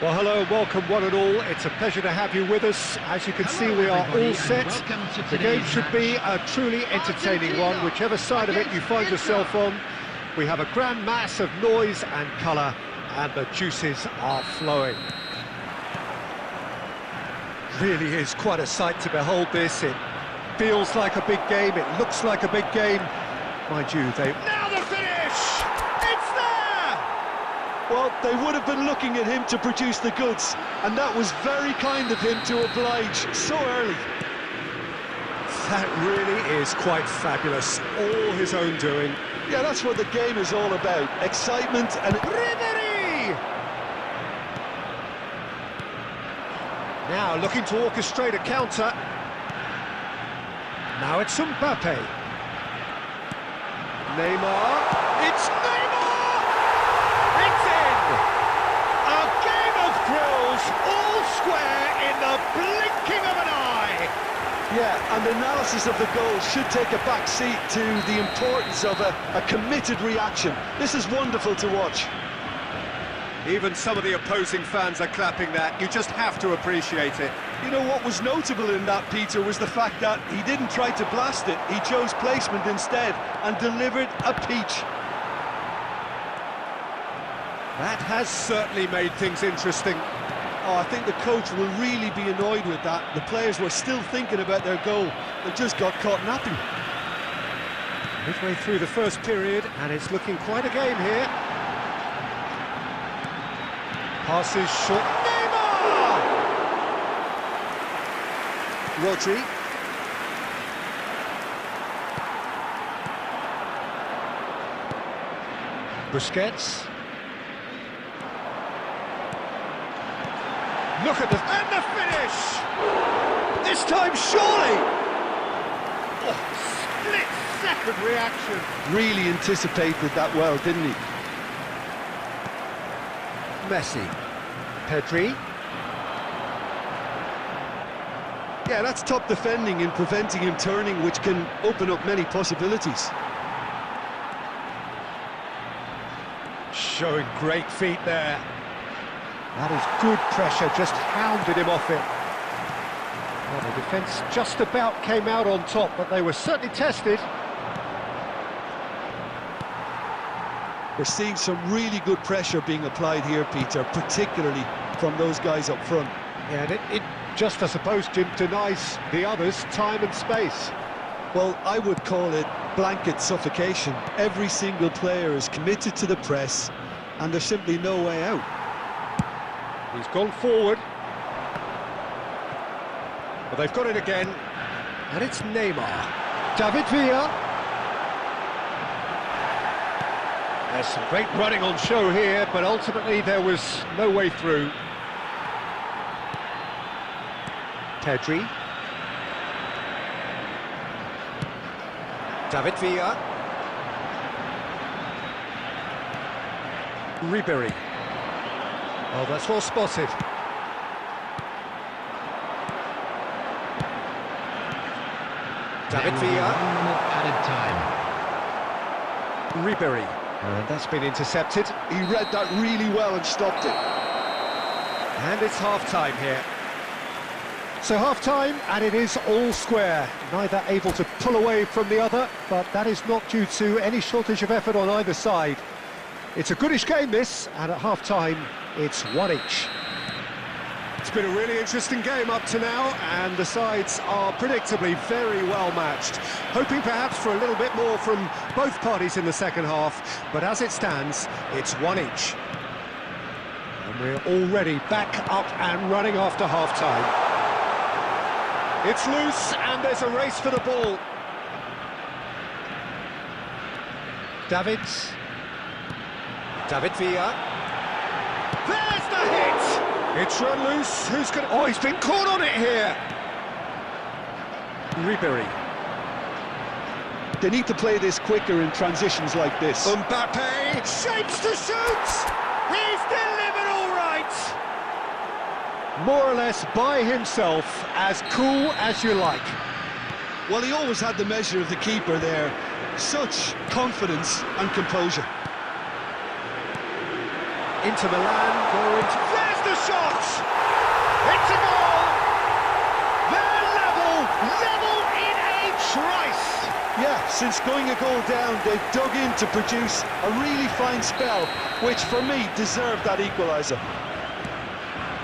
Well, hello and welcome one and all. It's a pleasure to have you with us. As you can see, we are all set. The game should be a truly entertaining one, whichever side of it you find yourself on. We have a grand mass of noise and colour, and the juices are flowing. Really is quite a sight to behold this. It feels like a big game, it looks like a big game. Mind you, now the finish! It's there! Well, they would have been looking at him to produce the goods, and that was very kind of him to oblige so early. That really is quite fabulous, all his own doing. Yeah, that's what the game is all about, excitement and... Ribery! Now looking to orchestrate a counter. Now it's Mbappe. Neymar, it's Neymar! It's in! A game of thrills, all square in the blinking of an eye! Yeah, and the analysis of the goal should take a back seat to the importance of a committed reaction. This is wonderful to watch. Even some of the opposing fans are clapping that. You just have to appreciate it. You know what was notable in that, Peter, was the fact that he didn't try to blast it. He chose placement instead and delivered a peach. That has certainly made things interesting. Oh, I think the coach will really be annoyed with that. The players were still thinking about their goal. They just got caught napping. Midway through the first period, and it's looking quite a game here. Passes short. Neymar! Rodri. Busquets. Look at and the finish! This time, surely! Oh, split-second reaction. Really anticipated that well, didn't he? Messi. Pedri. Yeah, that's top defending and preventing him turning, which can open up many possibilities. Showing great feet there. That is good pressure, just hounded him off it. Well, the defence just about came out on top, but they were certainly tested. We're seeing some really good pressure being applied here, Peter, particularly from those guys up front. Yeah, and it just, I suppose, Jim, denies the others time and space. Well, I would call it blanket suffocation. Every single player is committed to the press, and there's simply no way out. He's gone forward. Well, they've got it again, and it's Neymar. David Villa. There's some great running on show here, but ultimately there was no way through. Pedri. David Villa. Ribery. Oh, that's well spotted. David Villa. Added time. Ribery. And that's been intercepted. He read that really well and stopped it. And it's half-time here. So half-time, and it is all square. Neither able to pull away from the other, but that is not due to any shortage of effort on either side. It's a goodish game, this, and at half-time, it's one each. It's been a really interesting game up to now, and the sides are predictably very well matched. Hoping perhaps for a little bit more from both parties in the second half, but as it stands, it's one each. And we're already back up and running after half-time. It's loose, and there's a race for the ball. David Villa. There's the hit! It's run loose. Who's going to... Oh, he's been caught on it here. Ribery. They need to play this quicker in transitions like this. Mbappe shapes to shoot. He's delivered all right. More or less by himself, as cool as you like. Well, he always had the measure of the keeper there. Such confidence and composure. Into Milan, there's the shot! It's a goal! They're level in a trice! Yeah, since going a goal down, they've dug in to produce a really fine spell, which for me deserved that equaliser.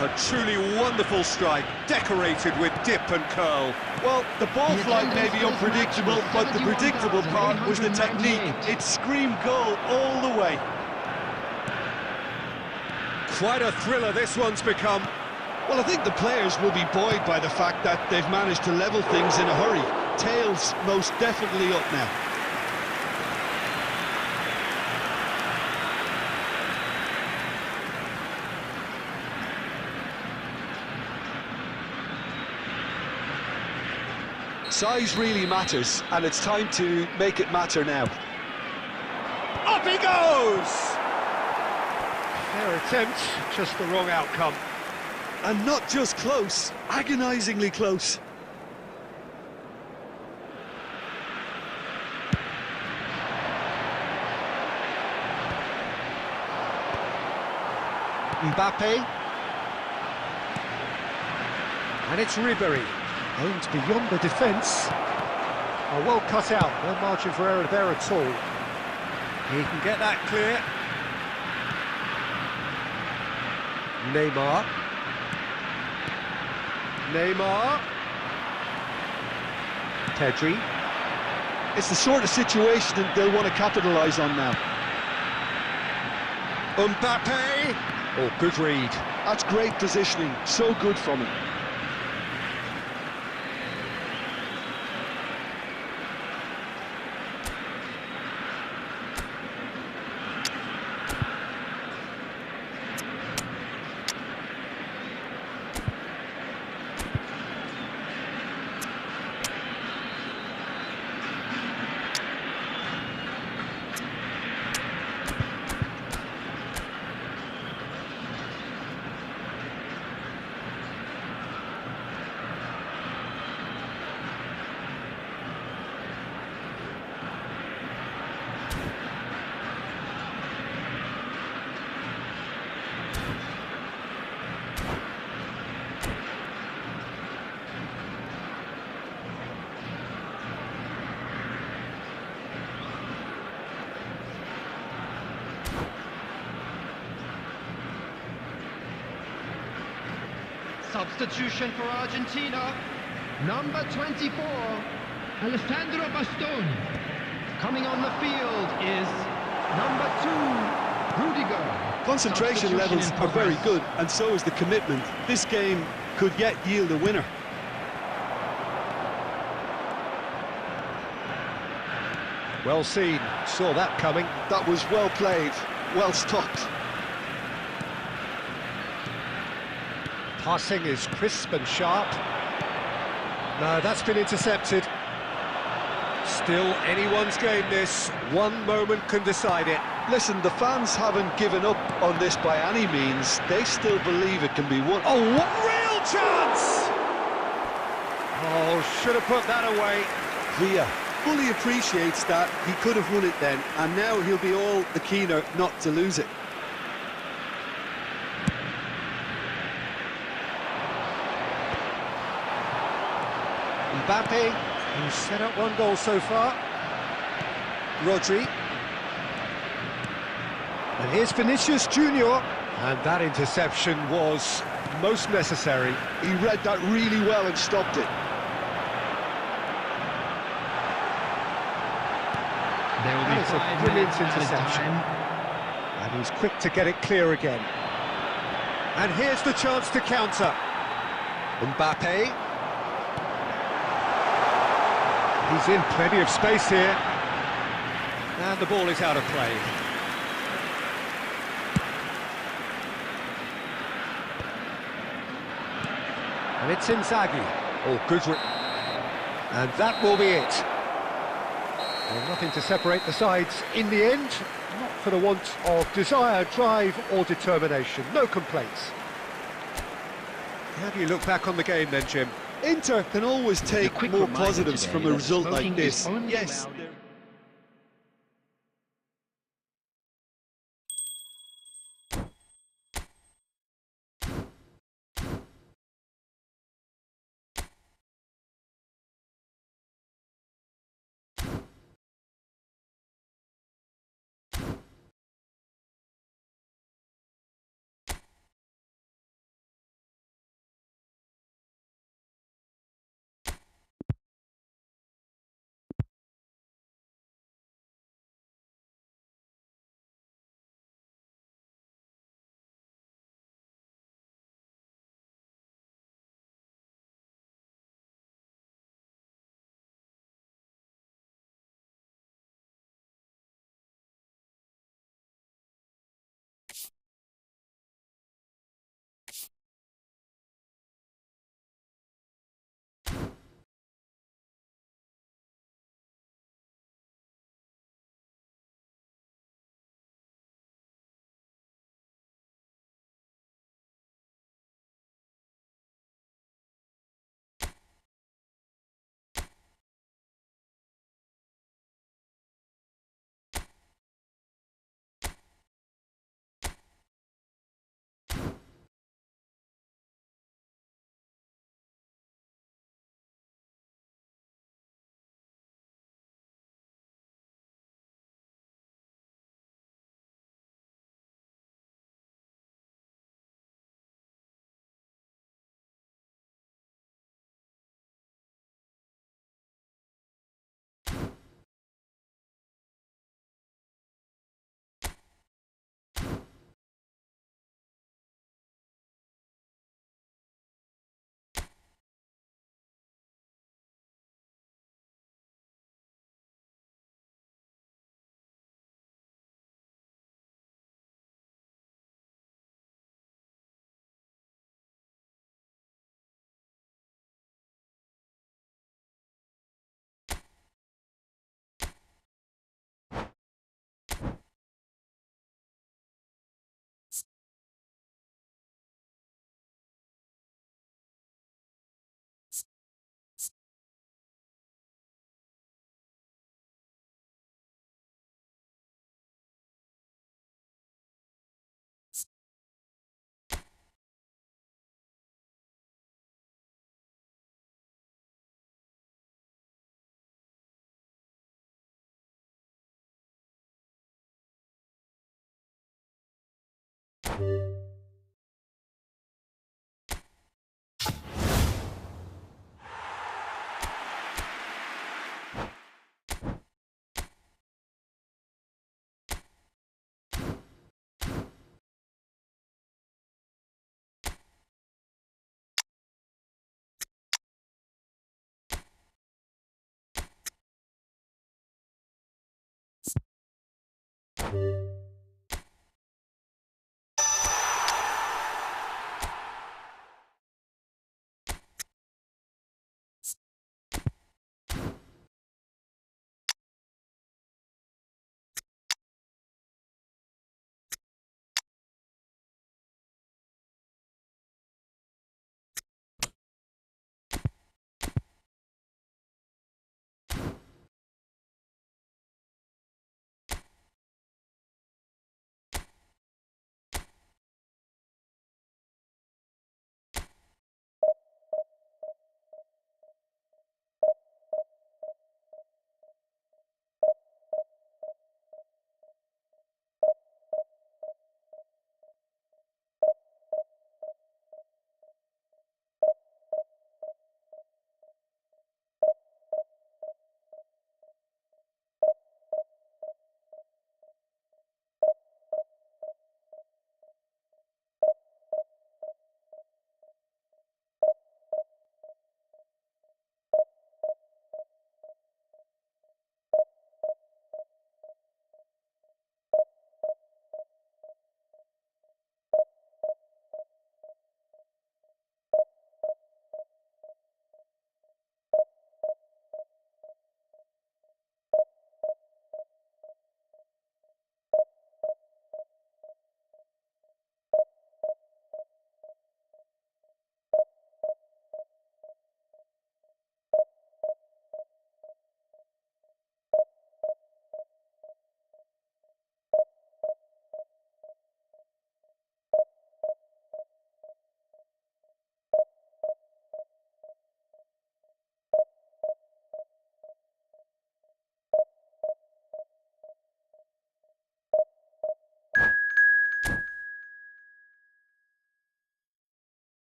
A truly wonderful strike, decorated with dip and curl. Well, the ball flight may be unpredictable, but the predictable part was the technique. It screamed goal all the way. Quite a thriller this one's become. Well, I think the players will be buoyed by the fact that they've managed to level things in a hurry. Tails most definitely up now. Size really matters, and it's time to make it matter now. Up he goes! Their attempt, just the wrong outcome. And not just close, agonisingly close. Mbappe. And it's Ribery. Aimed beyond the defence. Oh, well cut out, no margin for error there at all. He can get that clear. Neymar. Pedri. It's the sort of situation that they'll want to capitalise on now. Mbappe. Oh, good read. That's great positioning, so good from him. Substitution for Argentina, number 24, Alessandro Bastoni. Coming on the field is number 2, Rudiger. Concentration levels are very good, and so is the commitment. This game could yet yield a winner. Well seen, saw that coming. That was well played, well stopped. Passing is crisp and sharp. No, that's been intercepted. Still anyone's game this. One moment can decide it. Listen, the fans haven't given up on this by any means. They still believe it can be won. Oh, what real chance! Oh, should have put that away. Villa fully appreciates that he could have won it then, and now he'll be all the keener not to lose it. Mbappe, who's set up one goal so far. Rodri. And here's Vinicius Junior. And that interception was most necessary. He read that really well and stopped it. There will That be is a 5 brilliant minutes added interception. time. And he's quick to get it clear again. And here's the chance to counter. Mbappe. He's in plenty of space here. And the ball is out of play. And it's Inzaghi. Oh, good. And that will be it. Well, nothing to separate the sides in the end. Not for the want of desire, drive or determination. No complaints. How do you look back on the game then, Jim? Inter can always take more positives from a result like this. Yes.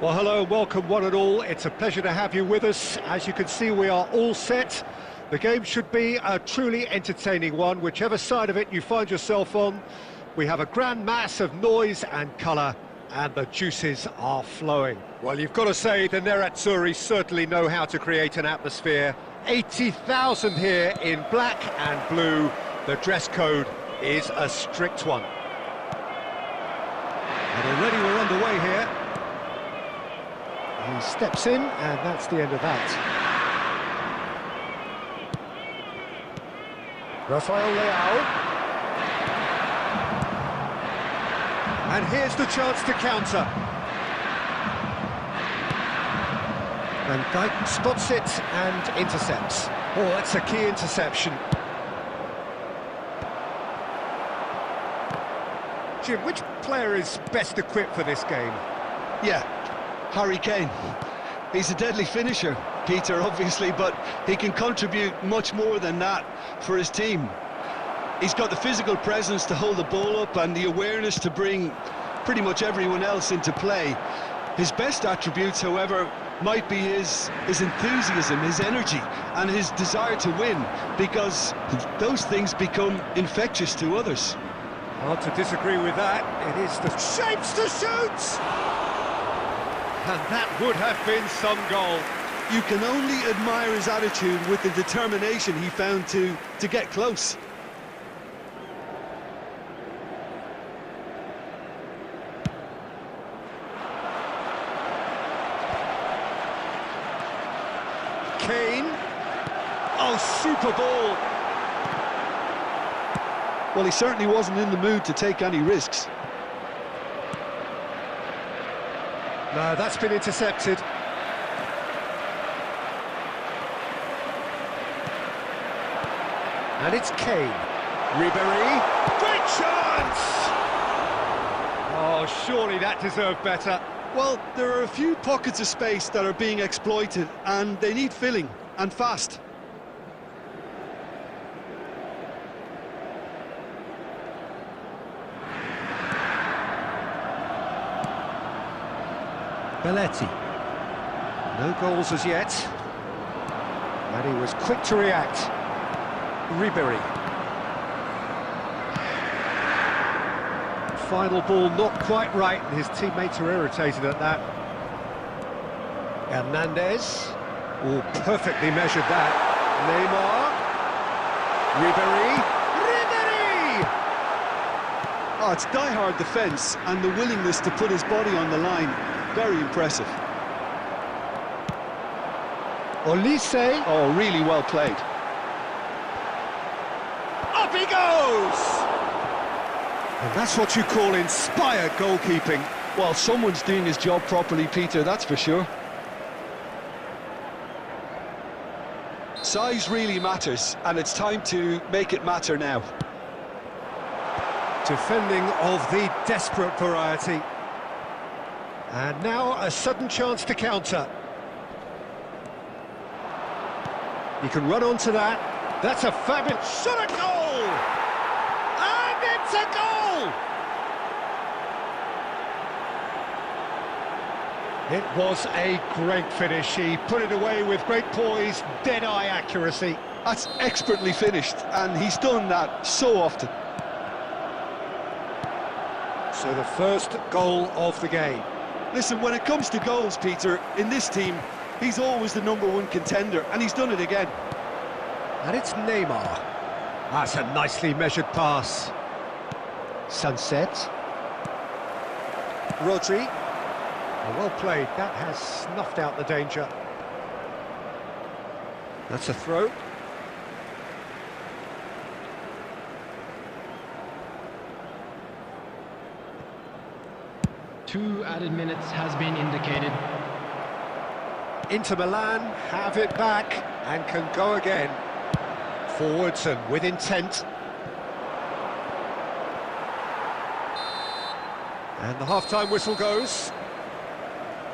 Well, hello, welcome one and all. It's a pleasure to have you with us. As you can see, we are all set. The game should be a truly entertaining one, whichever side of it you find yourself on. We have a grand mass of noise and colour, and the juices are flowing. Well, you've got to say the Nerazzurri certainly know how to create an atmosphere. 80,000 here in black and blue. The dress code is a strict one. And already we're underway here. He steps in, and that's the end of that. Rafael Leao. And here's the chance to counter. And Dijk spots it and intercepts. Oh, that's a key interception. Jim, which player is best equipped for this game? Yeah, Harry Kane. He's a deadly finisher, Peter, obviously, but he can contribute much more than that for his team. He's got the physical presence to hold the ball up and the awareness to bring pretty much everyone else into play. His best attributes, however, might be his enthusiasm, his energy, and his desire to win, because those things become infectious to others. Hard to disagree with that. It is the shapes to shoot! And that would have been some goal. You can only admire his attitude with the determination he found to get close. Kane. Oh, super ball. Well, he certainly wasn't in the mood to take any risks. No, that's been intercepted. And it's Kane. Ribéry. Great chance! Oh, surely that deserved better. Well, there are a few pockets of space that are being exploited, and they need filling, and fast. Belletti. No goals as yet. And he was quick to react. Ribéry. Final ball not quite right, and his teammates are irritated at that. Hernandez. Oh, perfectly measured that. Neymar. Ribéry! Ribéry! Oh, it's die-hard defence and the willingness to put his body on the line. Very impressive. Olise. Oh, really well played. Up he goes! And that's what you call inspired goalkeeping. Well, someone's doing his job properly, Peter, that's for sure. Size really matters, and it's time to make it matter now. Defending of the desperate variety. And now a sudden chance to counter. He can run onto that. That's a fabulous shot at goal! And it's a goal! It was a great finish. He put it away with great poise, dead-eye accuracy. That's expertly finished, and he's done that so often. So the first goal of the game. Listen, when it comes to goals, Peter, in this team, he's always the #1 contender, and he's done it again. And it's Neymar. That's a nicely measured pass. Sunset. Rodri. Well played. That has snuffed out the danger. That's a throw. Two added minutes has been indicated. Inter Milan have it back and can go again. Forwards and with intent. And the half-time whistle goes.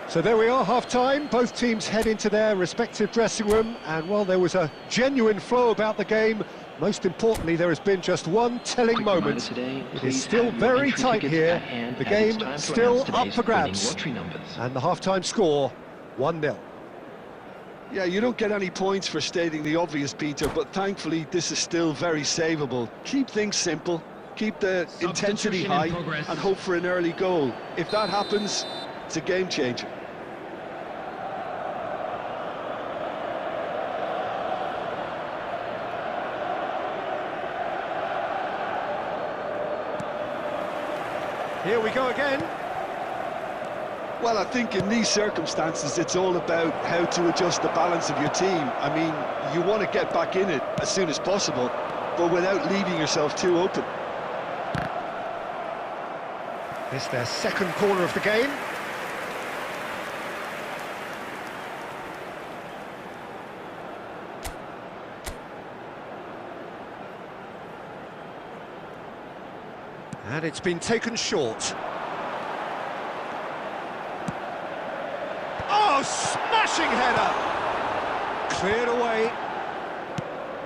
So there we are, half-time. Both teams head into their respective dressing room, and while there was a genuine flow about the game, most importantly, there has been just one telling moment. It is still very tight here. The game still up for grabs. And the half-time score, 1-0. Yeah, you don't get any points for stating the obvious, Peter, but thankfully this is still very savable. Keep things simple, keep the intensity high, and hope for an early goal. If that happens, it's a game changer. Here we go again. Well, I think in these circumstances, it's all about how to adjust the balance of your team. I mean, you want to get back in it as soon as possible, but without leaving yourself too open. It's their second corner of the game. And it's been taken short. Oh, smashing header! Cleared away.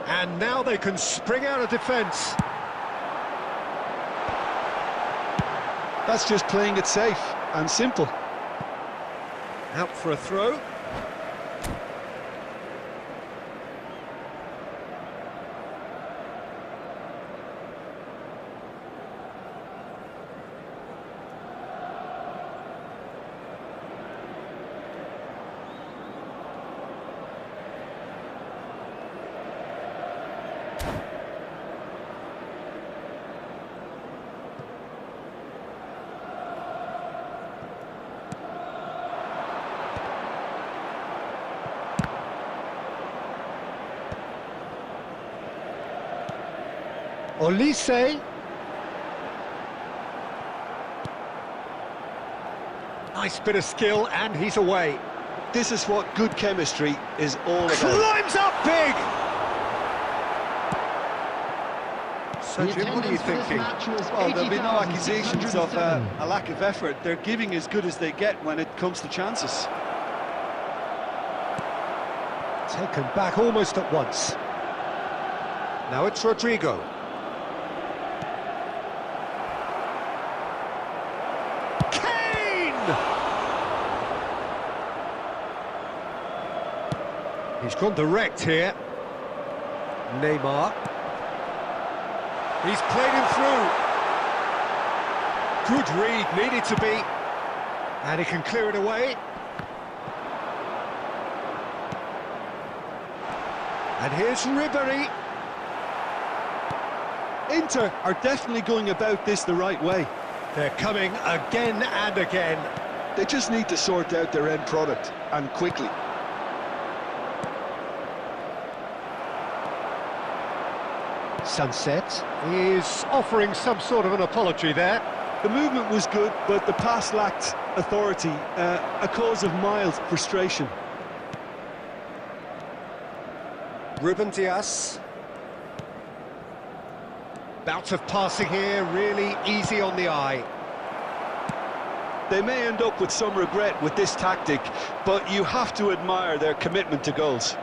And now they can spring out of defence. That's just playing it safe and simple. Out for a throw. Olise. Nice bit of skill, and he's away. This is what good chemistry is all about. Climbs up big! So, Jim, what are you thinking? Well, there'll be no accusations of a lack of effort. They're giving as good as they get when it comes to chances. Taken back almost at once. Now it's Rodrigo. He's gone direct here. Neymar. He's played him through. Good read, needed to be. And he can clear it away. And here's Ribery. Inter are definitely going about this the right way. They're coming again and again. They just need to sort out their end product, and quickly. Sunset is offering some sort of an apology there. The movement was good, but the pass lacked authority, a cause of mild frustration. Ruben Dias. Bout of passing here, really easy on the eye. They may end up with some regret with this tactic, but you have to admire their commitment to goals.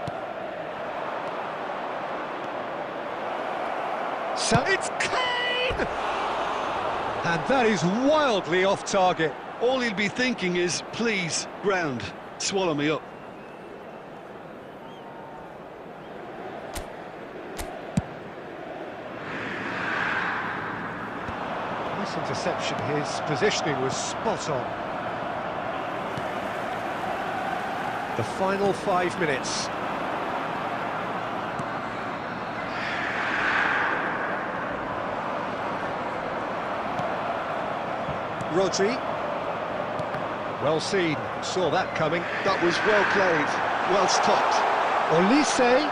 So it's Kane! And that is wildly off target. All he'll be thinking is, please, ground, swallow me up. Nice interception, his positioning was spot on. The final 5 minutes. Rodri. Well seen, saw that coming. That was well played, well stopped. Olise.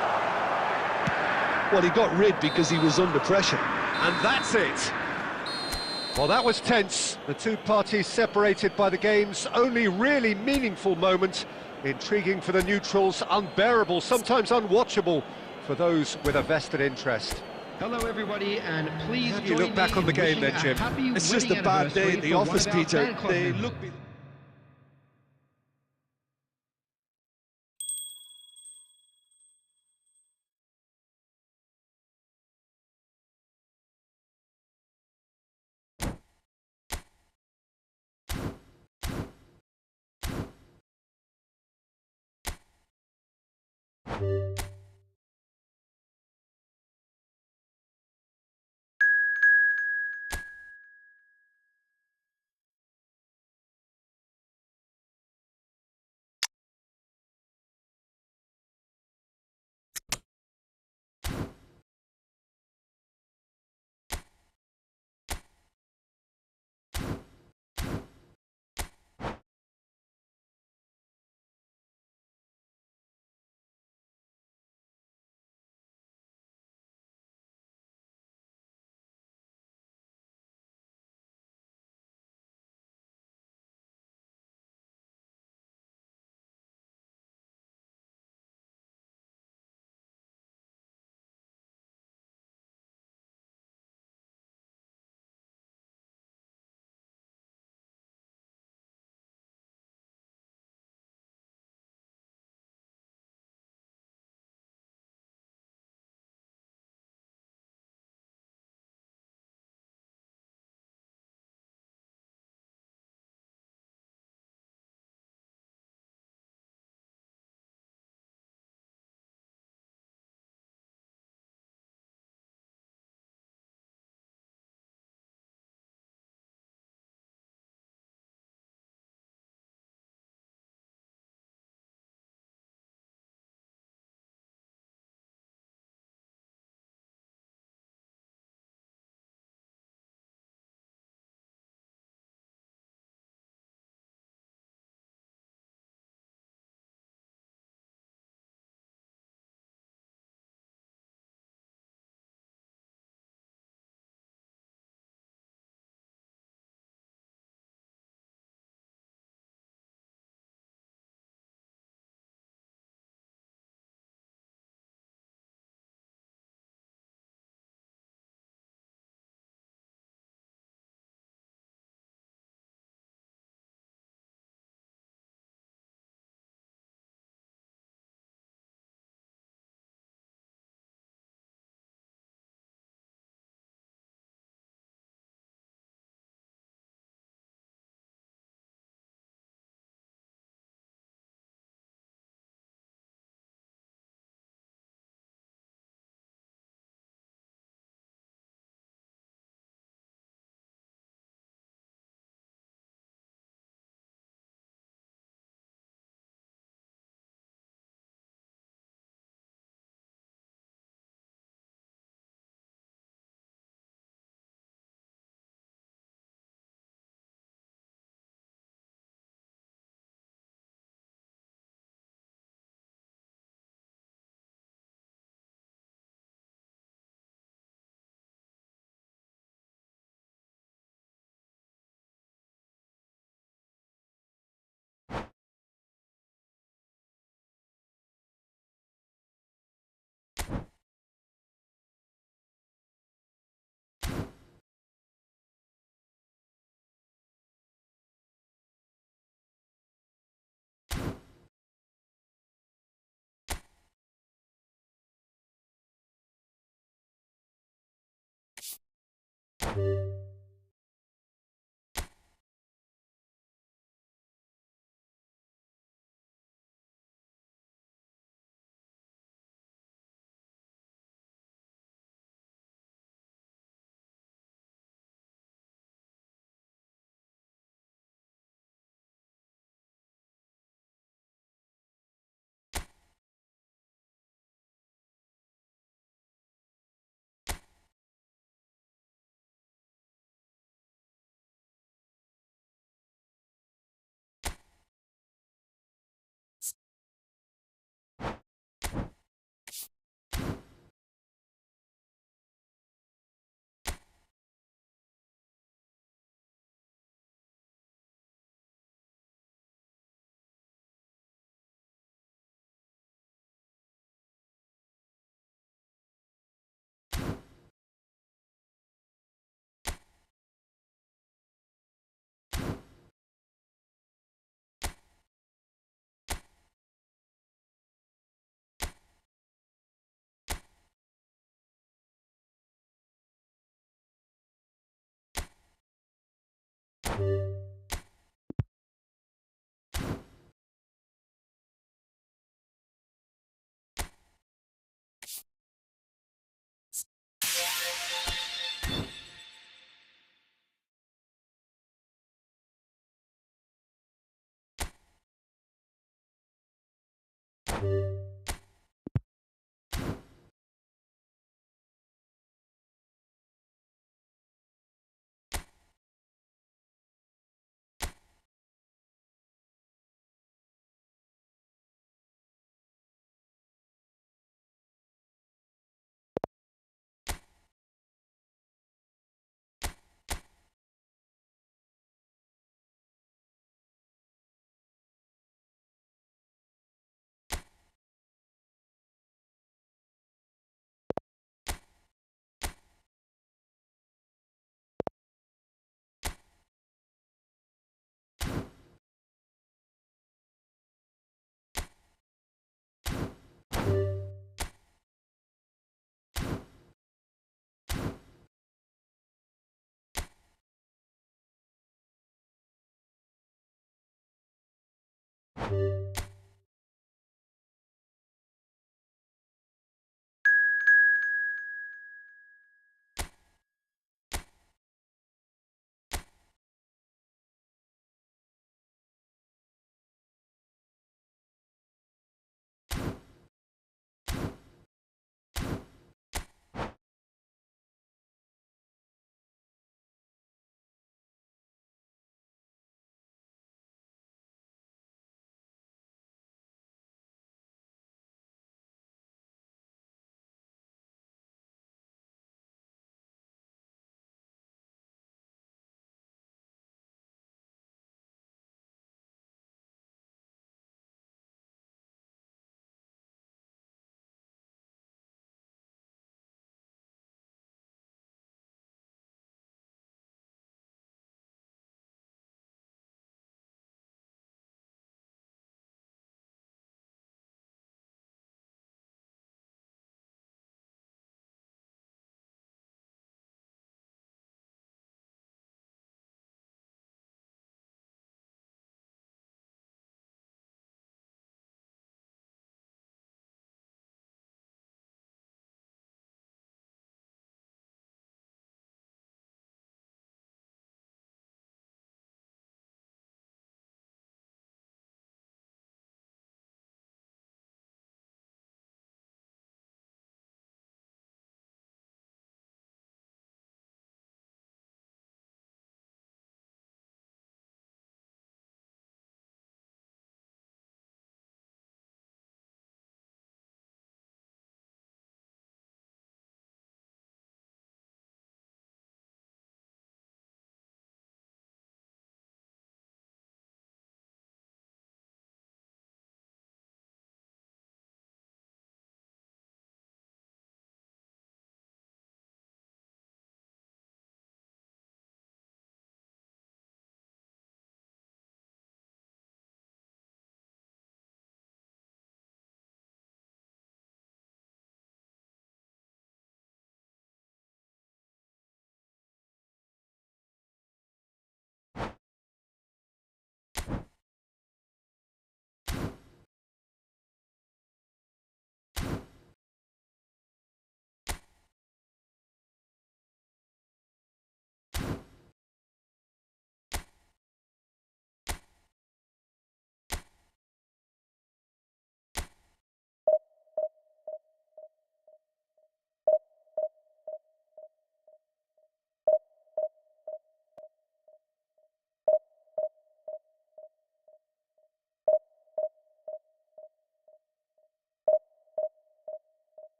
Well, he got rid because he was under pressure. And that's it. Well, that was tense. The two parties separated by the game's only really meaningful moment. Intriguing for the neutrals, unbearable, sometimes unwatchable for those with a vested interest. Hello, everybody, and please How do you look back on the game then, Jim? It's just a bad day at the office, Peter. They look...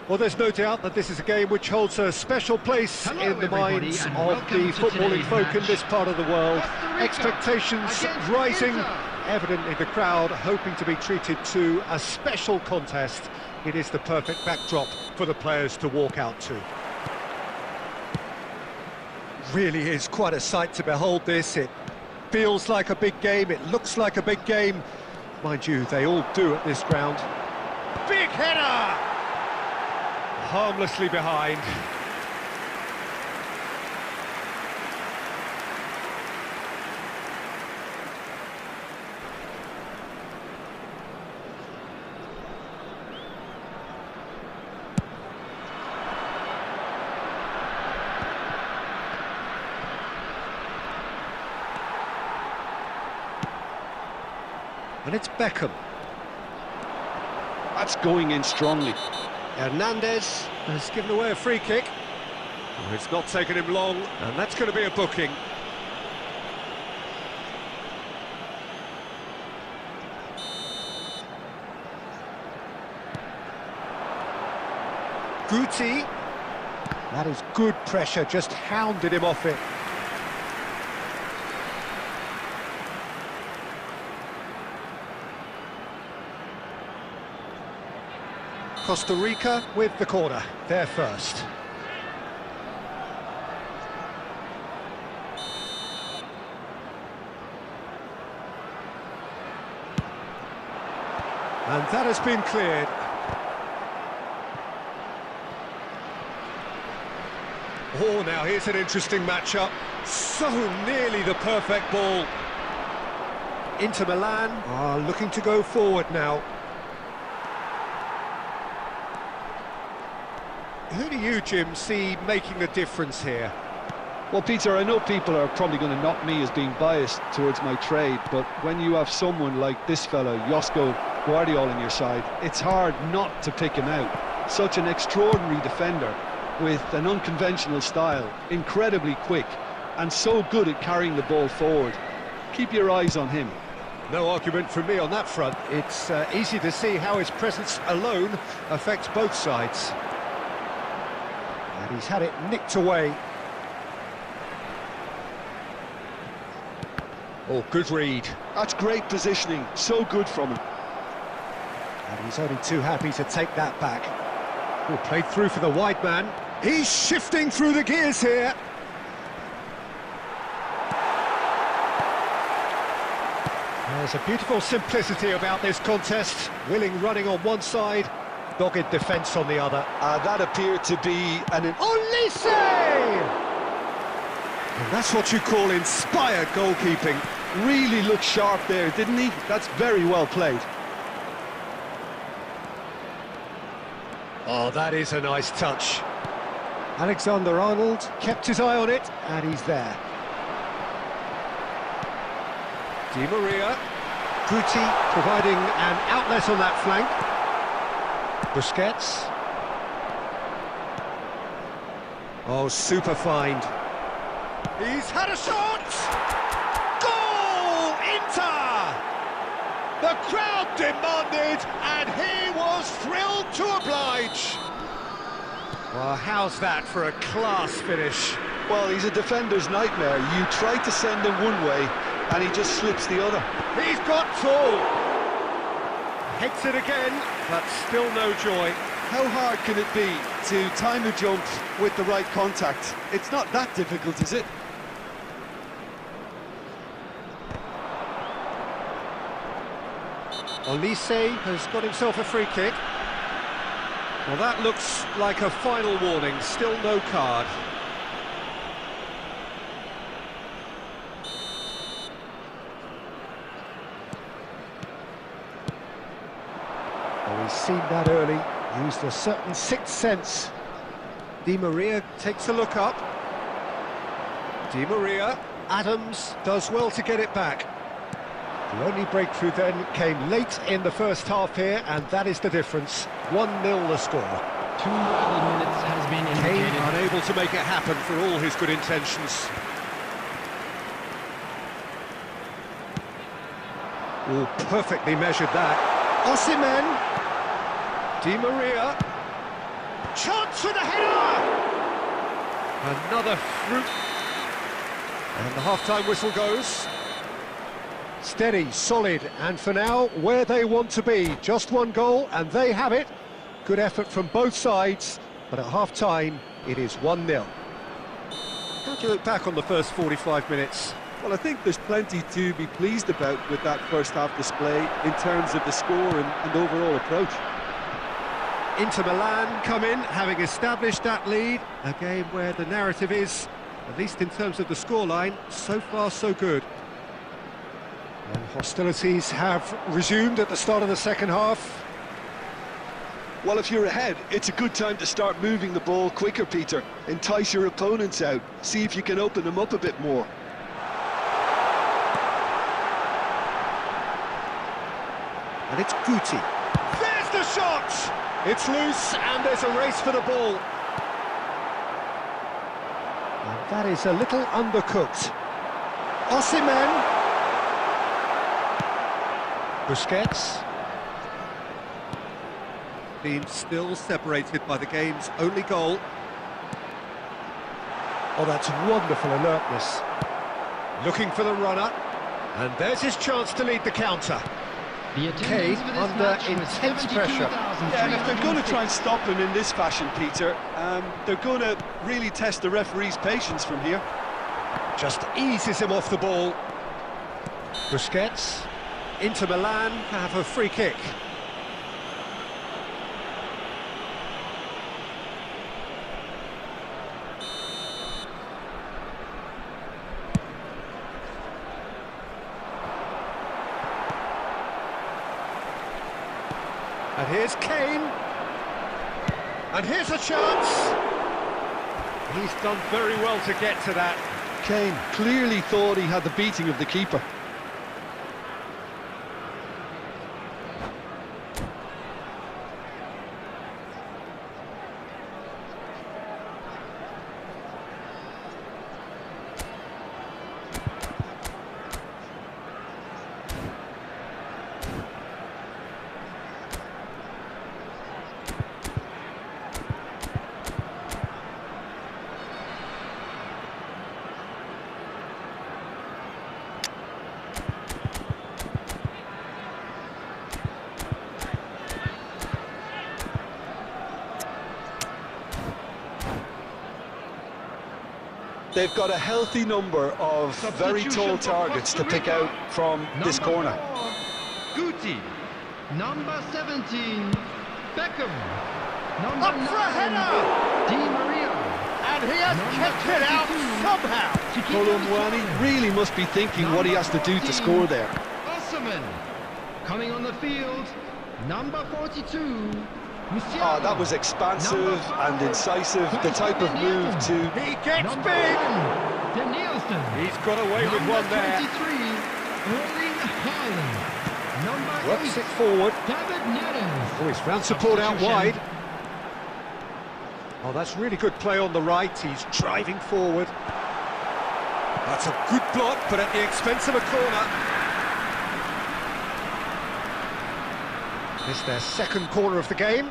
Well, there's no doubt that this is a game which holds a special place Hello, in the everybody, minds and of welcome the to footballing today's folk in match. this part of the world. Costa Rica Expectations against rising, Brazil. evidently the crowd hoping to be treated to a special contest. It is the perfect backdrop for the players to walk out to. Really is quite a sight to behold this. It feels like a big game, it looks like a big game. Mind you, they all do at this ground. Big header! Harmlessly behind. And it's Beckham. That's going in strongly. Hernandez has given away a free kick. Oh, it's not taken him long, and that's going to be a booking. Guti. That is good pressure, just hounded him off it. Costa Rica with the corner, they're first. And that has been cleared. Oh, now here's an interesting matchup. So nearly the perfect ball. Inter Milan are looking to go forward now. Who do you, Jim, see making a difference here? Well, Peter, I know people are probably going to knock me as being biased towards my trade, but when you have someone like this fella, Josko Guardiola, on your side, it's hard not to pick him out. Such an extraordinary defender with an unconventional style, incredibly quick, and so good at carrying the ball forward. Keep your eyes on him. No argument from me on that front. It's easy to see how his presence alone affects both sides. And he's had it nicked away. Oh, good read. That's great positioning, so good from him. And he's only too happy to take that back. Oh, played through for the wide man. He's shifting through the gears here. There's a beautiful simplicity about this contest. Willing running on one side, dogged defence on the other. That appeared to be an... Olise! And that's what you call inspired goalkeeping. Really looked sharp there, didn't he? That's very well played. Oh, that is a nice touch. Alexander-Arnold kept his eye on it, and he's there. Di Maria. Guti providing an outlet on that flank. Busquets. Oh, super find. He's had a shot! Goal! Inter! The crowd demanded, and he was thrilled to oblige. Well, how's that for a class finish? Well, he's a defender's nightmare. You try to send him one way, and he just slips the other. He's got tall. Hits it again, but still no joy. How hard can it be to time a jump with the right contact? It's not that difficult, is it? Olise has got himself a free kick. Well, that looks like a final warning, still no card. Well, he's seen that early, used a certain sixth sense. Di Maria takes a look up. Di Maria, Adams does well to get it back. The only breakthrough then came late in the first half here, and that is the difference. 1-0 the score. 2 added minutes has been Kane indicated. unable to make it happen for all his good intentions. Oh, perfectly measured that. Osimhen. Di Maria. chance for the header! Another fruit. And the half-time whistle goes. Steady, solid, and for now, where they want to be. Just one goal, and they have it. Good effort from both sides, but at half-time, it is 1-0. How do you look back on the first 45 minutes? Well, I think there's plenty to be pleased about with that first-half display in terms of the score and overall approach. Inter Milan come in, having established that lead. A game where the narrative is, at least in terms of the scoreline, so far so good. And hostilities have resumed at the start of the second half. Well, if you're ahead, it's a good time to start moving the ball quicker, Peter. Entice your opponents out, see if you can open them up a bit more. And it's Guti. There's the shot! It's loose, and there's a race for the ball. And that is a little undercooked. Osimhen. Busquets. Being still separated by the game's only goal. Oh, that's wonderful alertness. Looking for the runner. And there's his chance to lead the counter. Kane under intense pressure. Yeah, and if they're going to try and stop him in this fashion, Peter, they're going to really test the referee's patience from here. Just eases him off the ball. Busquets. Inter Milan have a free kick. And here's Kane. And here's a chance. He's done very well to get to that. Kane clearly thought he had the beating of the keeper. They've got a healthy number of very tall targets to pick out from this corner. Guti, number 17, Beckham, number Up for a 9, header! Di Maria. And he has kept it out somehow. Colomwani really must be thinking what he has to do to score there. Osimhen, coming on the field, number 42, Oh, that was expansive and incisive, the type of move to... He gets big! He's got away with one there. Works it forward. Oh, he's found support out wide. Oh, that's really good play on the right. He's driving forward. That's a good block, but at the expense of a corner. It's their second corner of the game.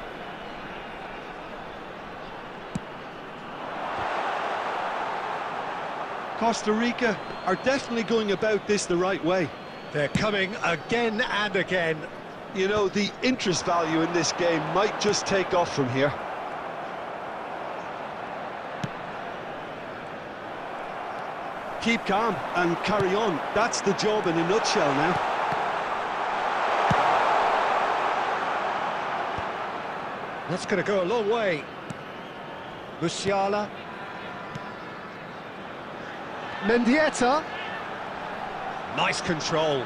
Costa Rica are definitely going about this the right way. They're coming again and again. You know, the interest value in this game might just take off from here. Keep calm and carry on. That's the job in a nutshell now. That's going to go a long way. Musiala. Mendieta. Nice control.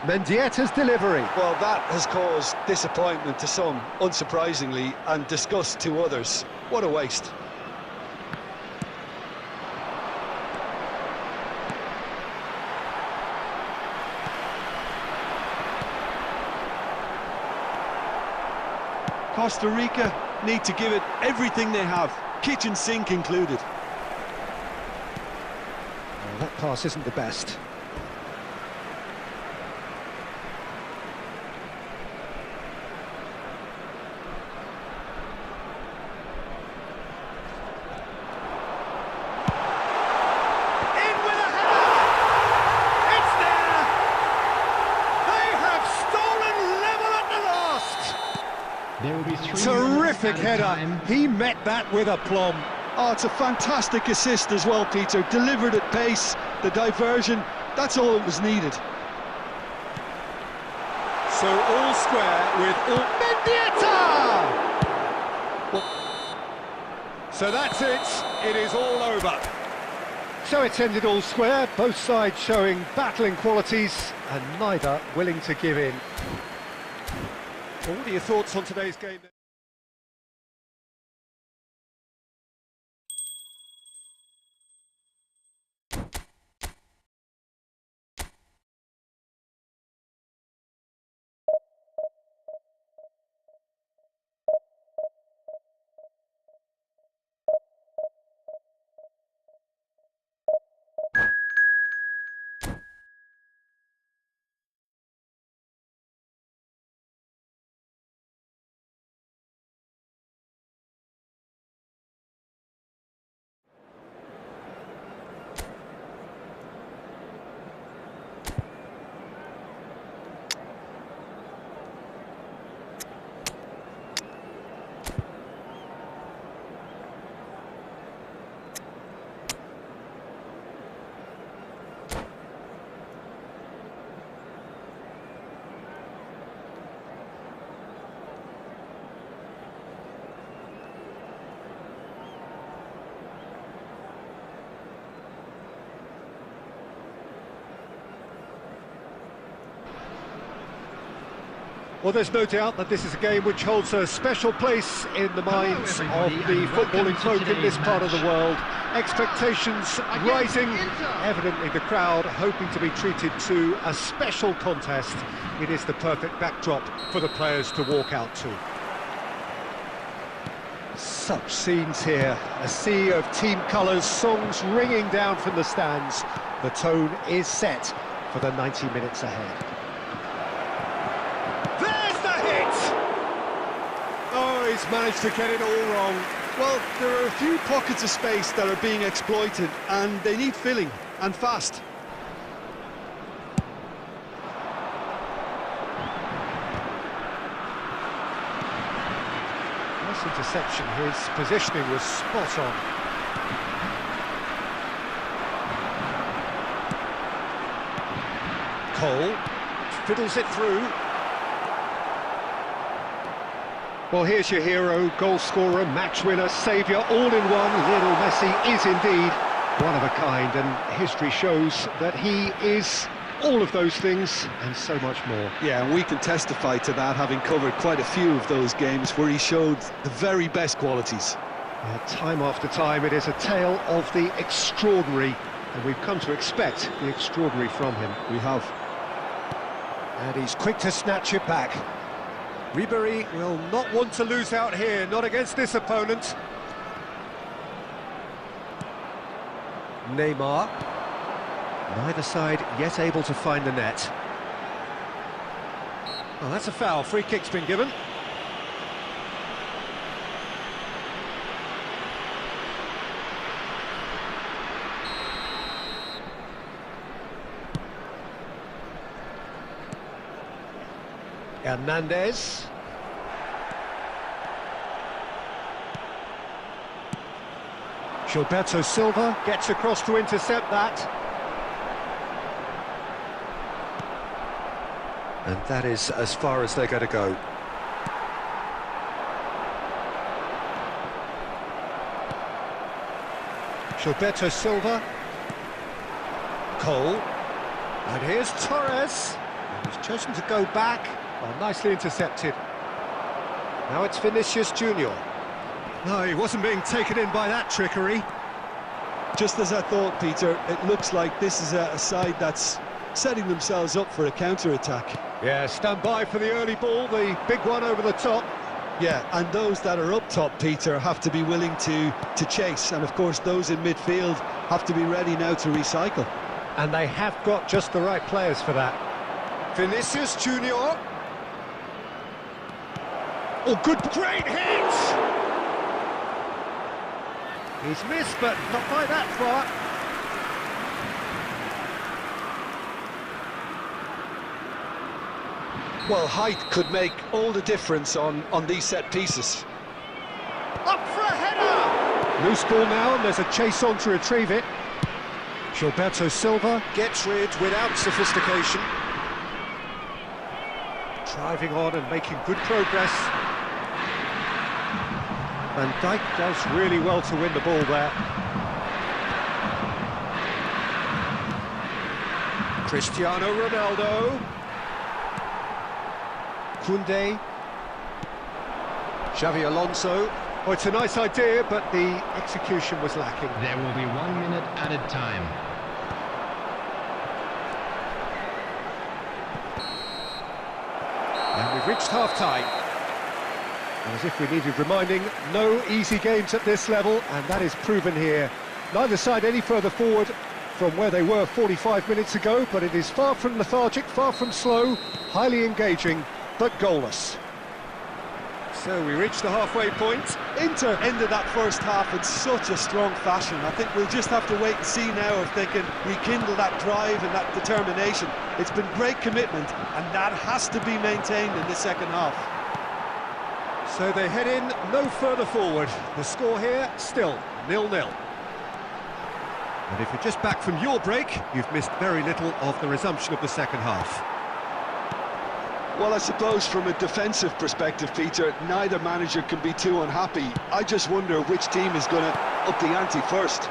Mendieta's delivery. Well, that has caused disappointment to some, unsurprisingly, and disgust to others. What a waste. Costa Rica need to give it everything they have, kitchen sink included. Well, that pass isn't the best. terrific header. He met that with aplomb. Oh, it's a fantastic assist as well, Peter. Delivered at pace, the diversion, that's all that was needed. So all square with all... Mendieta! So that's it. It is all over. So it's ended all square, both sides showing battling qualities and neither willing to give in. Well, what are your thoughts on today's game? Well, there's no doubt that this is a game which holds a special place in the minds of the footballing folk in this part of the world. Expectations rising, evidently the crowd hoping to be treated to a special contest. It is the perfect backdrop for the players to walk out to. Such scenes here, a sea of team colours, songs ringing down from the stands. The tone is set for the 90 minutes ahead. He's managed to get it all wrong. Well, there are a few pockets of space that are being exploited and they need filling, and fast. Nice interception, his positioning was spot on. Cole fiddles it through. Well, here's your hero, goal scorer, match winner, saviour, all in one. Lionel Messi is indeed one of a kind, and history shows that he is all of those things and so much more. Yeah, and we can testify to that, having covered quite a few of those games where he showed the very best qualities. Yeah, time after time, it is a tale of the extraordinary, and we've come to expect the extraordinary from him. We have. And he's quick to snatch it back. Ribery will not want to lose out here, not against this opponent. Neymar. Neither side yet able to find the net. Oh, that's a foul. Free kick's been given. Hernandez. Gilberto Silva gets across to intercept that. And that is as far as they're going to go. Gilberto Silva. Cole. And here's Torres. He's chosen to go back. Oh, nicely intercepted. Now it's Vinicius Junior. No, he wasn't being taken in by that trickery. Just as I thought, Peter, it looks like this is a side that's setting themselves up for a counter-attack. Yeah, stand by for the early ball, the big one over the top. Yeah, and those that are up top, Peter, have to be willing to chase. And, of course, those in midfield have to be ready now to recycle. And they have got just the right players for that. Vinicius Junior. Oh, good, great hit! He's missed, but not by that far. Well, height could make all the difference on these set pieces. Up for a header! Loose ball now, and there's a chase on to retrieve it. Gilberto Silva gets rid without sophistication. Driving on and making good progress. Van Dijk does really well to win the ball there. Cristiano Ronaldo. Koundé. Xavi Alonso. Oh, it's a nice idea, but the execution was lacking. There will be 1 minute added time. And we've reached half-time. As if we needed reminding, no easy games at this level, and that is proven here. Neither side any further forward from where they were 45 minutes ago, but it is far from lethargic, far from slow, highly engaging, but goalless. So we reached the halfway point. Inter ended that first half in such a strong fashion. I think we'll just have to wait and see now if they can rekindle that drive and that determination. It's been great commitment, and that has to be maintained in the second half. So they head in no further forward. The score here, still 0-0. And if you're just back from your break, you've missed very little of the resumption of the second half. Well, I suppose from a defensive perspective, Peter, neither manager can be too unhappy. I just wonder which team is going to up the ante first.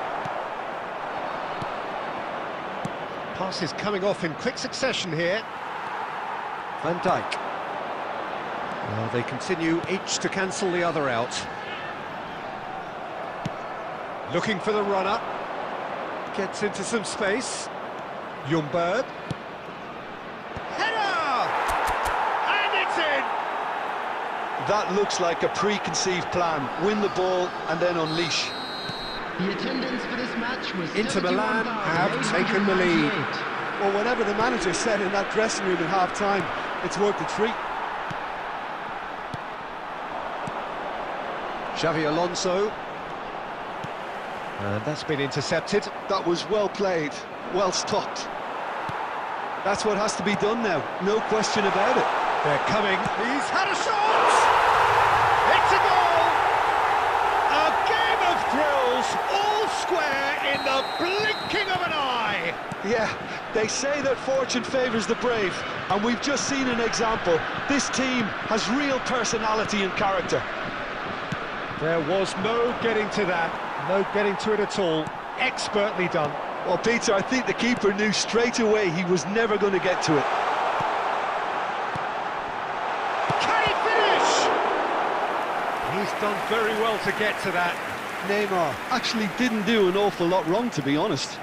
Passes coming off in quick succession here. Van Dijk. Well, they continue each to cancel the other out. Looking for the runner. Gets into some space. Ljungberg. Header! And it's in! That looks like a preconceived plan. Win the ball and then unleash. The attendance for this match was Inter Milan have taken the lead. Well, whatever the manager said in that dressing room at half-time, it's worth the treat. Xavi Alonso. And that's been intercepted. That was well played, well stopped. That's what has to be done now, no question about it. They're coming. He's had a shot! It's a goal! A game of thrills, all square in the blinking of an eye! Yeah, they say that fortune favours the brave, and we've just seen an example. This team has real personality and character. There was no getting to that, no getting to it at all. Expertly done. Well, Peter, I think the keeper knew straight away he was never going to get to it. Can he finish? He's done very well to get to that. Neymar actually didn't do an awful lot wrong, to be honest.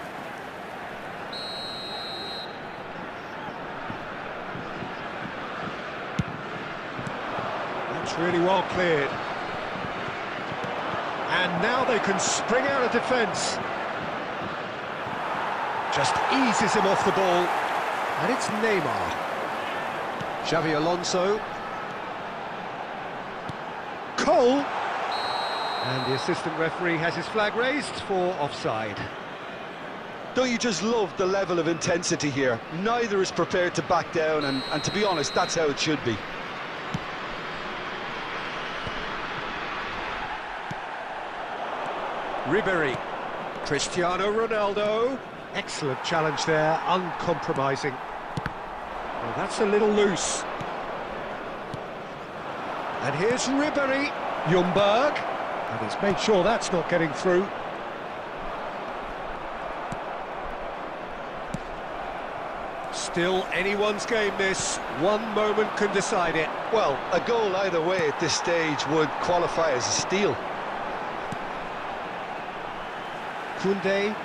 That's really well cleared. And now they can spring out of defence. Just eases him off the ball. And it's Neymar. Xavi Alonso. Cole. And the assistant referee has his flag raised for offside. Don't you just love the level of intensity here? Neither is prepared to back down, and to be honest, that's how it should be. Ribery. Cristiano Ronaldo. Excellent challenge there, uncompromising. Well, that's a little loose. And here's Ribery. Ljungberg. And he's made sure that's not getting through. Still anyone's game this. One moment can decide it. Well, a goal either way at this stage would qualify as a steal. Koundé.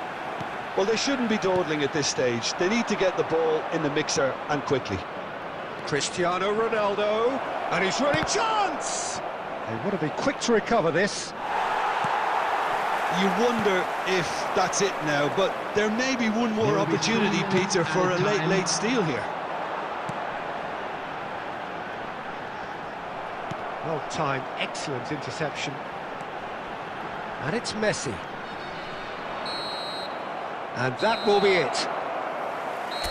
Well, they shouldn't be dawdling at this stage. They need to get the ball in the mixer and quickly. Cristiano Ronaldo. And he's running chance! They want to be quick to recover this. You wonder if that's it now, but there may be one more opportunity, Peter, for a late steal here. Well timed, excellent interception. And it's Messi. And that will be it.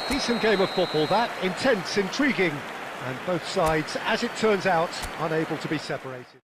Decent game of football, that. Intense, intriguing, And both sides, as it turns out, unable to be separated.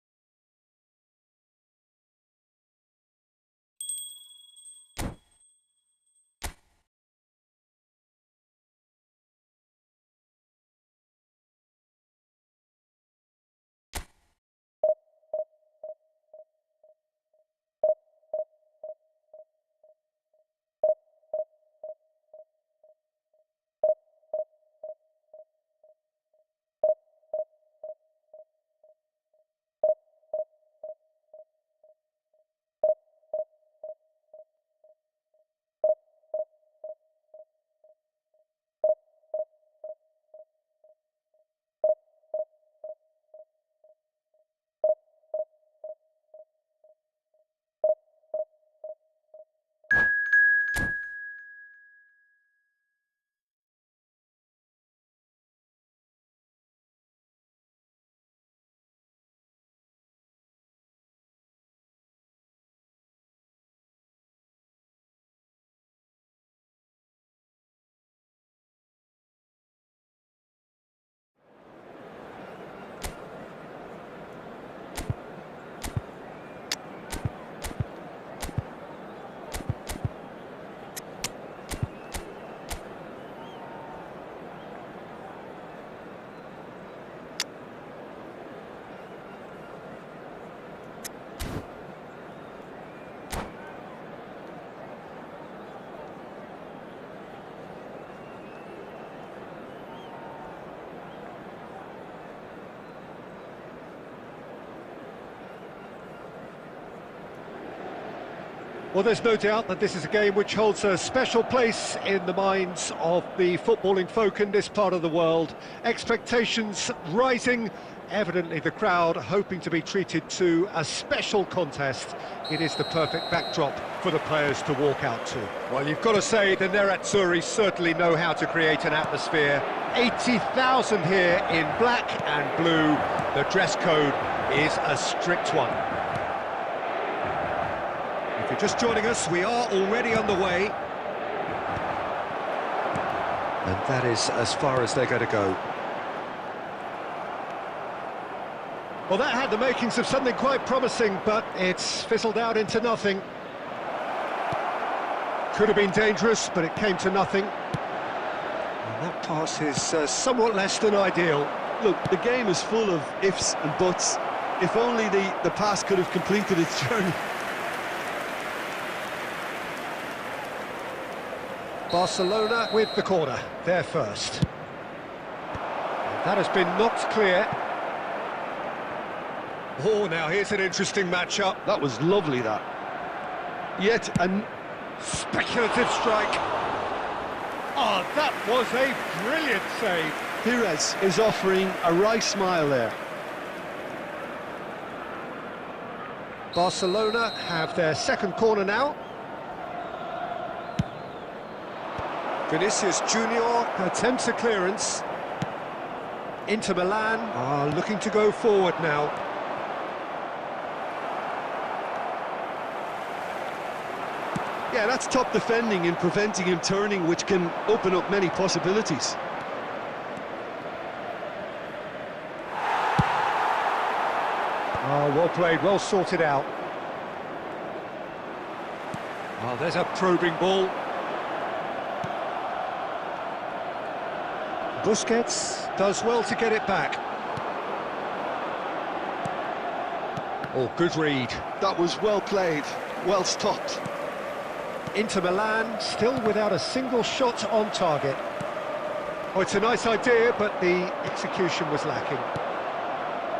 Well, there's no doubt that this is a game which holds a special place in the minds of the footballing folk in this part of the world. Expectations rising, evidently the crowd hoping to be treated to a special contest. It is the perfect backdrop for the players to walk out to. Well, you've got to say the Nerazzurri certainly know how to create an atmosphere. 80,000 here in black and blue. The dress code is a strict one. If you're just joining us, we are already underway. And that is as far as they're going to go. Well, that had the makings of something quite promising, but it's fizzled out into nothing. Could have been dangerous, but it came to nothing. And that pass is somewhat less than ideal. Look, the game is full of ifs and buts. If only the pass could have completed its journey. Barcelona with the corner, there first. That has been knocked clear. Oh, now here's an interesting matchup. That was lovely, that. Yet a speculative strike. Oh, that was a brilliant save. Pires is offering a wry smile there. Barcelona have their second corner now. Vinicius Junior attempts a clearance. Inter Milan are looking to go forward now. Yeah, that's top defending and preventing him turning, which can open up many possibilities. Oh, well played, well sorted out. Oh, there's a probing ball. Busquets does well to get it back. Oh, good read. That was well played, well stopped. Inter Milan still without a single shot on target. Oh, it's a nice idea, but the execution was lacking.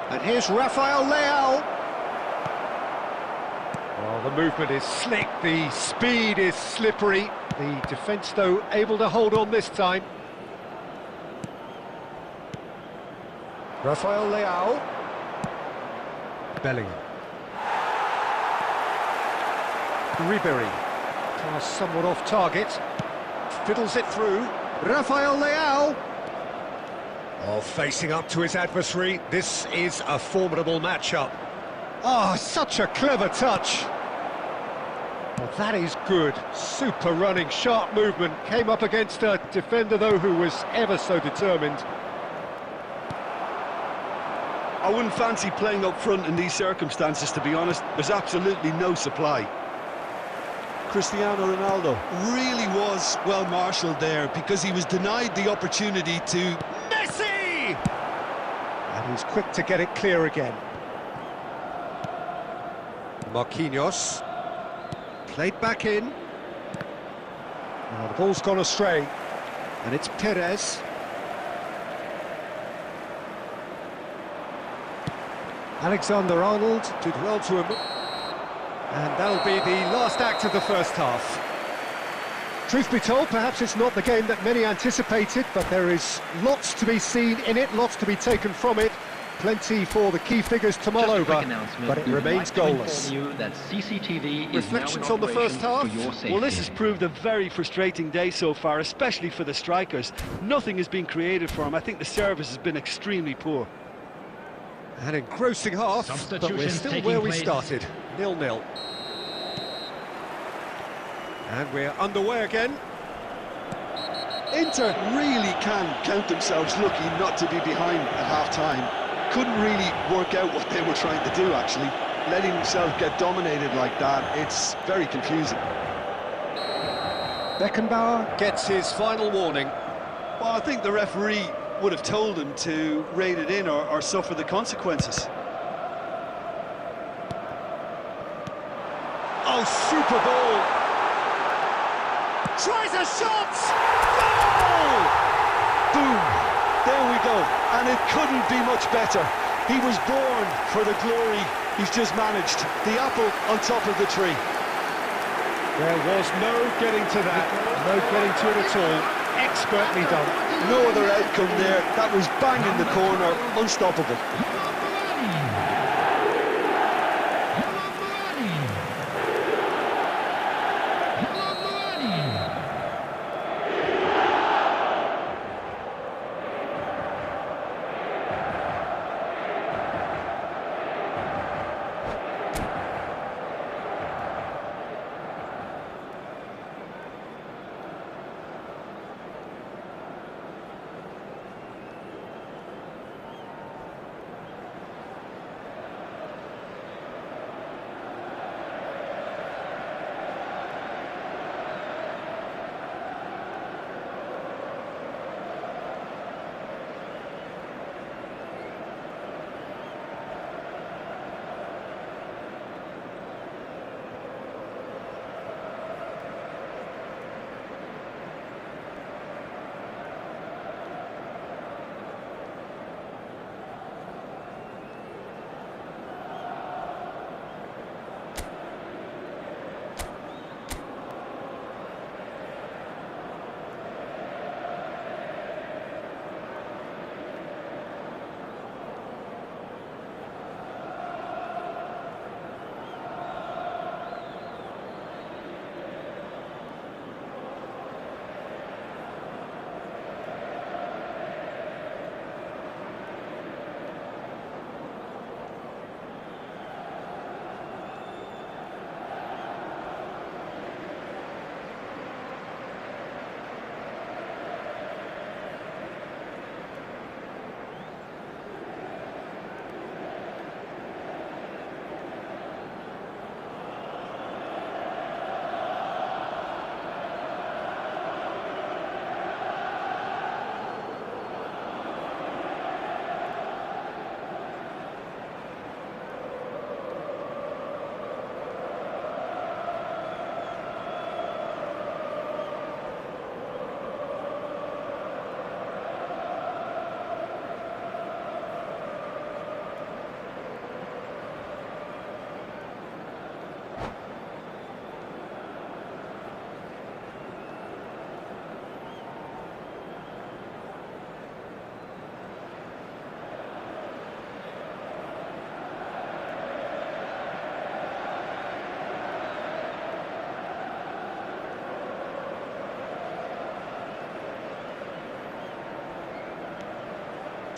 And here's Rafael Leao. Oh, the movement is slick, the speed is slippery. The defence, though, able to hold on this time. Rafael Leao. Bellingham. Ribery. Pass somewhat off target. Fiddles it through. Rafael Leao. Oh, facing up to his adversary. This is a formidable matchup. Oh, such a clever touch. Well, that is good. Super running, sharp movement. Came up against a defender, though, who was ever so determined. I wouldn't fancy playing up front in these circumstances, to be honest. There's absolutely no supply. Cristiano Ronaldo Really was well marshalled there, because he was denied the opportunity to... Messi! And he's quick to get it clear again. Marquinhos. Played back in. Now the ball's gone astray. And it's Perez. Alexander-Arnold did well to him. And that'll be the last act of the first half. Truth be told, perhaps it's not the game that many anticipated, but there is lots to be seen in it, lots to be taken from it. Plenty for the key figures to mull over, but it remains goalless. Reflections on the first half? Well, this has proved a very frustrating day so far, especially for the strikers. Nothing has been created for them. I think the service has been extremely poor. An engrossing half, but we're still where we started, 0-0. And we're underway again. Inter really can count themselves lucky not to be behind at half-time. Couldn't really work out what they were trying to do, actually. Letting themselves get dominated like that, it's very confusing. Beckenbauer gets his final warning. Well, I think the referee would have told him to rein it in or suffer the consequences. Oh, super ball! Tries a shot! Goal! Boom! There we go. And it couldn't be much better. He was born for the glory he's just managed. The apple on top of the tree. There was no getting to that, no getting to it at all. Expertly done. No other outcome there. That was bang in the corner, unstoppable.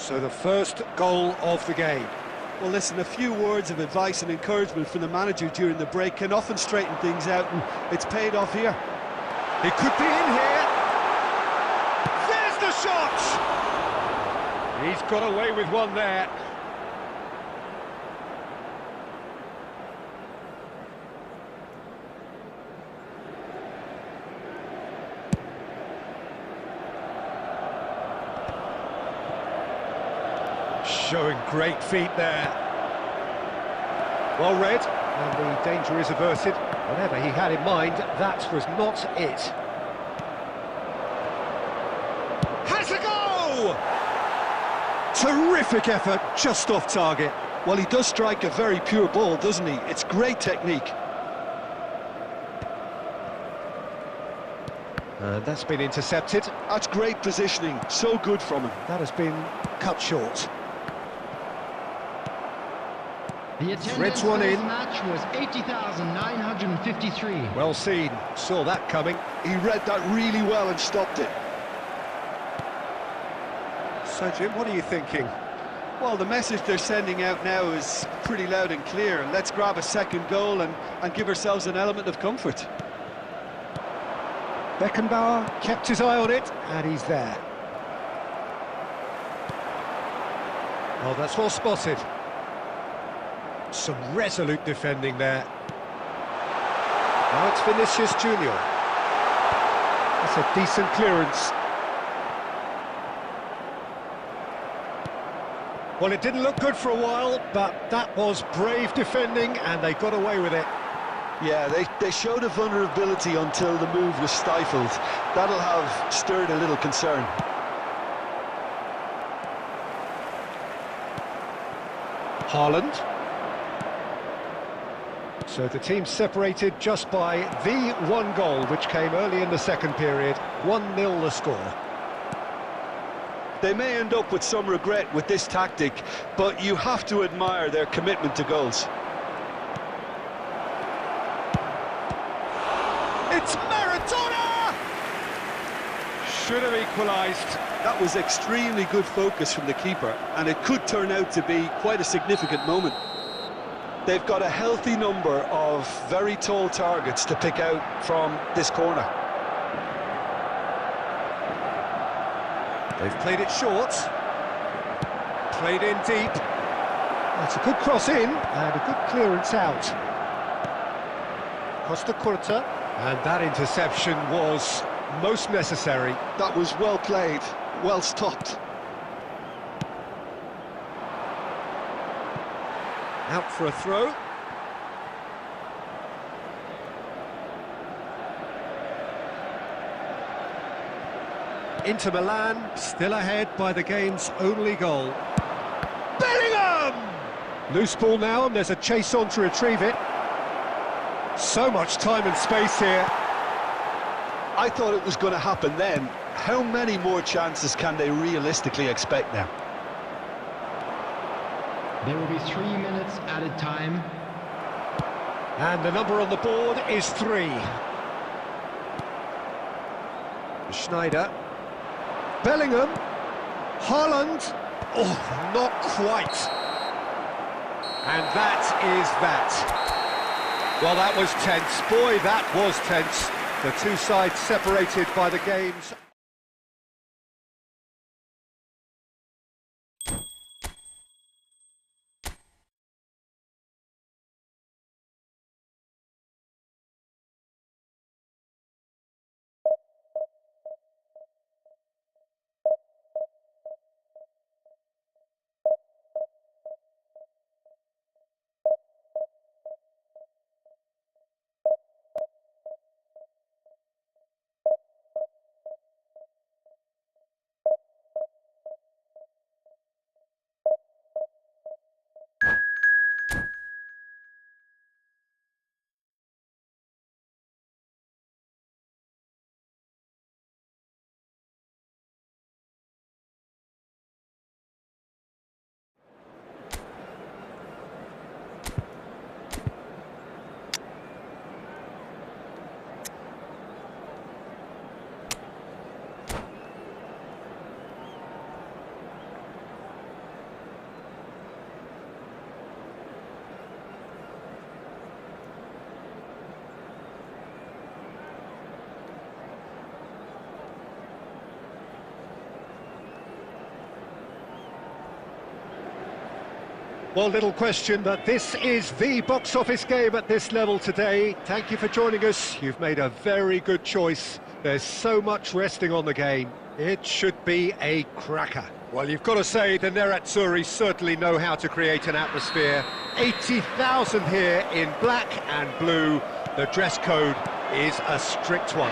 So the first goal of the game. Well, listen, a few words of advice and encouragement from the manager during the break can often straighten things out, and it's paid off here. It could be in here. There's the shot! He's got away with one there. Showing great feet there. Well read, and the danger is averted. Whatever he had in mind, that was not it. Has a go! Terrific effort, just off target. Well, he does strike a very pure ball, doesn't he? It's great technique. And that's been intercepted. That's great positioning, so good from him. That has been cut short. The attendance Threads for one this in. match was 80,953. Well seen, saw that coming. He read that really well and stopped it. So Jim, what are you thinking? Well, the message they're sending out now is pretty loud and clear. Let's grab a second goal and give ourselves an element of comfort. Beckenbauer kept his eye on it, and he's there. Oh, that's well spotted. Some resolute defending there. Now it's Vinicius Junior. That's a decent clearance. Well, it didn't look good for a while, but that was brave defending, and they got away with it. Yeah, they showed a vulnerability until the move was stifled. That'll have stirred a little concern. Haaland. So the team separated just by the one goal, which came early in the second period. 1-0 the score. They may end up with some regret with this tactic, but you have to admire their commitment to goals. It's Maradona! Should have equalised. That was extremely good focus from the keeper, and it could turn out to be quite a significant moment. They've got a healthy number of very tall targets to pick out from this corner. They've played it short. Played in deep. That's a good cross in, and a good clearance out. Costa Curta. And that interception was most necessary. That was well played, well stopped. Out for a throw. Inter Milan still ahead by the game's only goal. Bellingham! Loose ball now, and there's a chase on to retrieve it. So much time and space here. I thought it was going to happen then. How many more chances can they realistically expect now? There will be 3 minutes added time. And the number on the board is 3. Schneider. Bellingham. Haaland. Oh, not quite. And that is that. Well, that was tense. Boy, that was tense. The two sides separated by the game's... Well, little question that this is the box office game at this level today. Thank you for joining us. You've made a very good choice. There's so much resting on the game. It should be a cracker. Well, you've got to say the Nerazzurri certainly know how to create an atmosphere. 80,000 here in black and blue. The dress code is a strict one.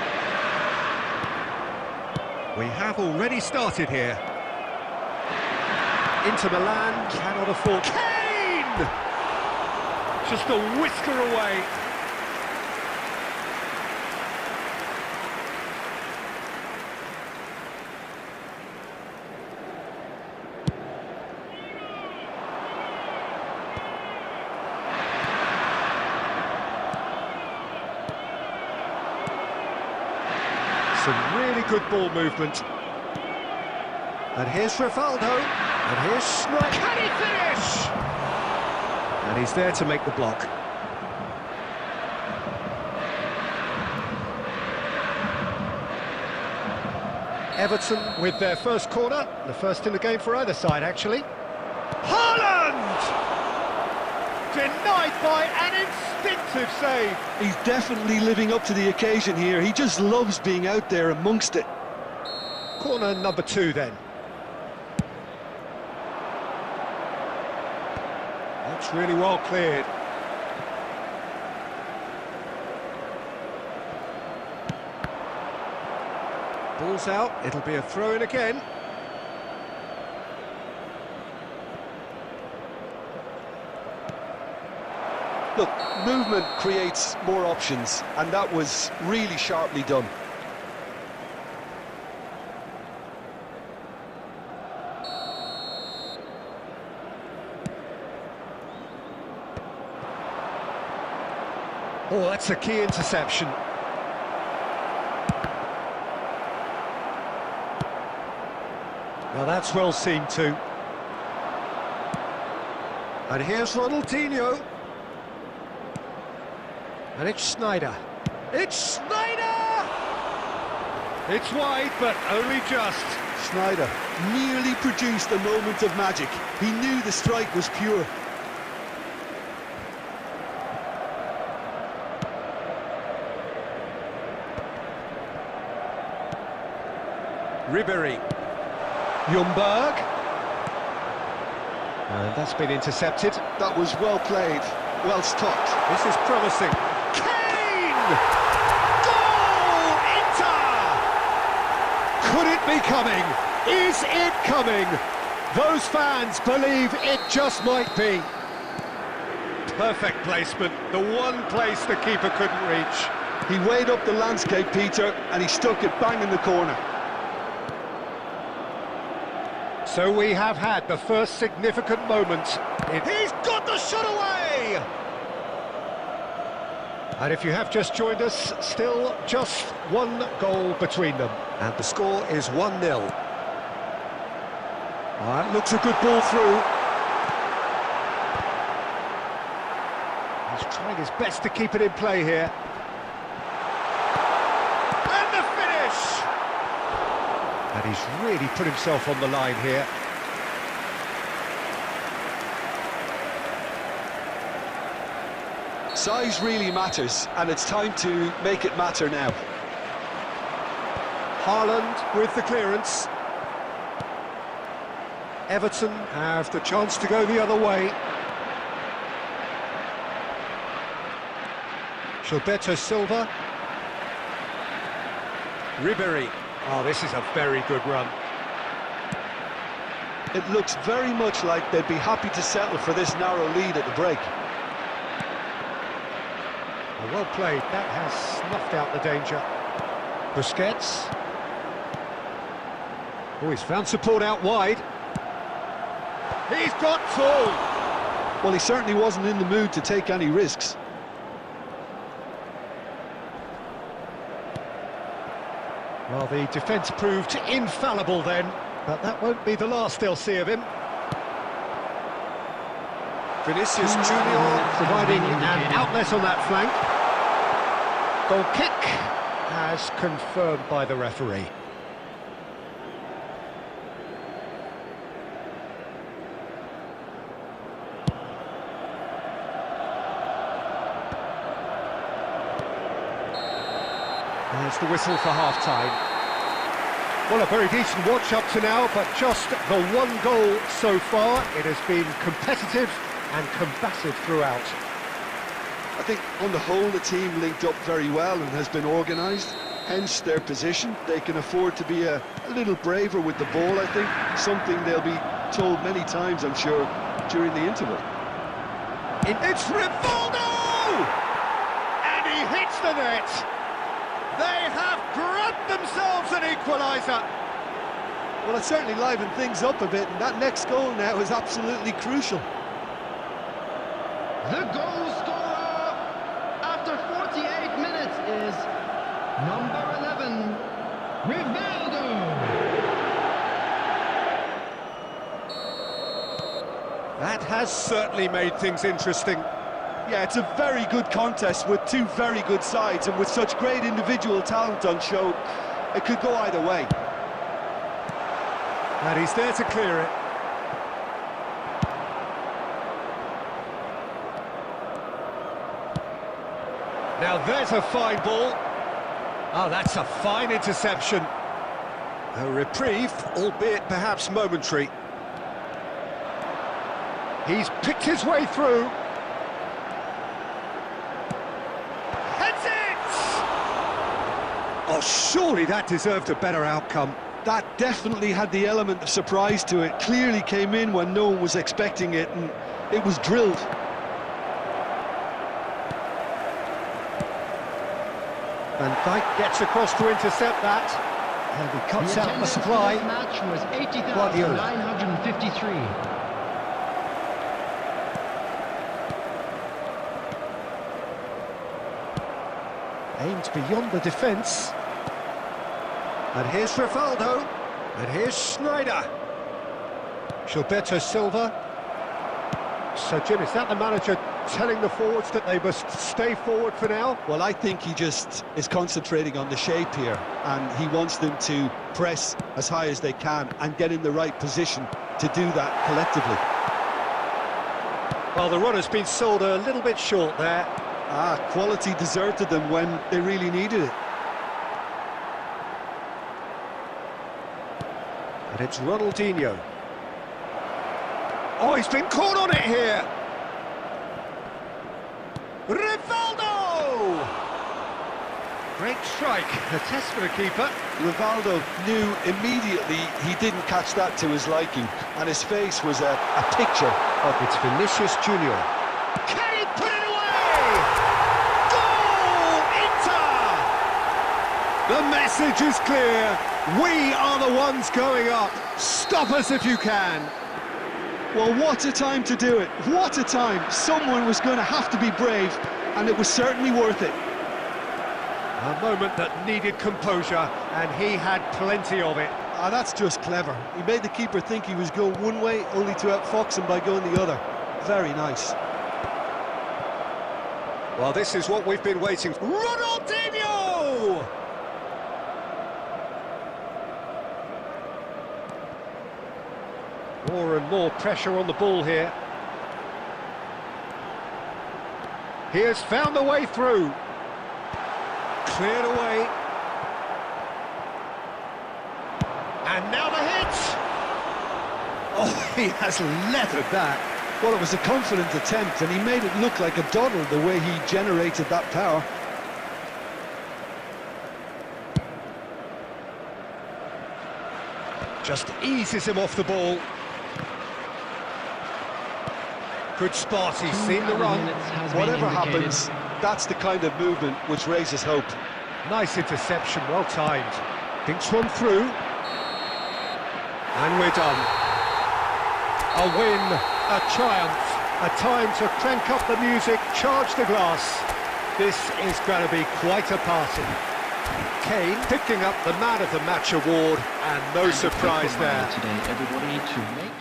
We have already started here. Inter Milan cannot afford... Kane! Just a whisker away. Some really good ball movement. And here's Rivaldo. And here's Schneider. Can he finish? And he's there to make the block. Everton with their first corner. The first in the game for either side, actually. Haaland! Denied by an instinctive save. He's definitely living up to the occasion here. He just loves being out there amongst it. Corner number 2 then. That's really well cleared. Ball's out, it'll be a throw-in again. Look, movement creates more options, and that was really sharply done. Oh, that's a key interception. Well, that's well seen too. And here's Ronaldinho. And it's Schneider. It's Schneider! It's wide, but only just. Schneider nearly produced a moment of magic. He knew the strike was pure. Ribery. Ljungberg. And that's been intercepted. That was well played, well stopped. This is promising. Kane! Goal! Inter! Could it be coming? Is it coming? Those fans believe it just might be. Perfect placement, the one place the keeper couldn't reach. He weighed up the landscape, Peter, and he stuck it bang in the corner. So we have had the first significant moment. He's got the shot away! And if you have just joined us, still just one goal between them. And the score is 1-0. That looks a good ball through. He's trying his best to keep it in play here. And the finish! And he's really put himself on the line here. Size really matters, and it's time to make it matter now. Haaland with the clearance. Everton have the chance to go the other way. Gilberto Silva. Ribery. Oh, this is a very good run. It looks very much like they'd be happy to settle for this narrow lead at the break. Well played, that has snuffed out the danger. Busquets. Oh, he's found support out wide. He's got full! Well, he certainly wasn't in the mood to take any risks. Well, the defence proved infallible then, but that won't be the last they'll see of him. Vinicius Junior providing an outlet on that flank. Goal kick as confirmed by the referee. There's the whistle for half-time. Well, a very decent watch up to now, but just the one goal so far. It has been competitive and combative throughout. I think on the whole the team linked up very well and has been organised, hence their position. They can afford to be a little braver with the ball, I think, something they'll be told many times, I'm sure, during the interval. It's Rivaldo! And he hits the net! They have grabbed themselves an equaliser! Well, it certainly livened things up a bit, and that next goal now is absolutely crucial. The goal scorer after 48 minutes is number 11, Rivaldo. That has certainly made things interesting. Yeah, it's a very good contest with two very good sides, and with such great individual talent on show, it could go either way. And he's there to clear it. Now there's a fine ball. Oh, that's a fine interception. A reprieve, albeit perhaps momentary. He's picked his way through. Heads it! Oh, surely that deserved a better outcome. That definitely had the element of surprise to it. Clearly came in when no one was expecting it, and it was drilled. Van Dijk gets across to intercept that. And he cuts out the supply. The match was 80,953. Aimed beyond the defence. And here's Rivaldo. And here's Schneider. Gilberto Silva. So, Jim, is that the manager telling the forwards that they must stay forward for now? Well, I think he just is concentrating on the shape here, and he wants them to press as high as they can and get in the right position to do that collectively. Well, the run has been sold a little bit short there. Quality deserted them when they really needed it. And it's Ronaldinho. Oh, he's been caught on it here! Rivaldo! Great strike, a test for the keeper. Rivaldo knew immediately he didn't catch that to his liking, and his face was a picture of It's Vinicius Junior. Can he put it away? Goal, Inter! The message is clear. We are the ones going up. Stop us if you can. Well, what a time to do it. What a time. Someone was going to have to be brave, and it was certainly worth it. A moment that needed composure, and he had plenty of it. That's just clever. He made the keeper think he was going one way, only to outfox him by going the other. Very nice. Well, this is what we've been waiting for. Ronaldinho! More and more pressure on the ball here. He has found the way through. Cleared away. And now the hit! Oh, he has leathered that. Well, it was a confident attempt, and he made it look like a doddle the way he generated that power. Just eases him off the ball. Good spot, he's seen the run. Whatever happens, that's the kind of movement which raises hope. Nice interception, well timed. Thinks one through. And we're done. A win, a triumph, a time to crank up the music, charge the glass. This is going to be quite a party. Kane picking up the Man of the Match award, and no surprise there. Today, everybody, to make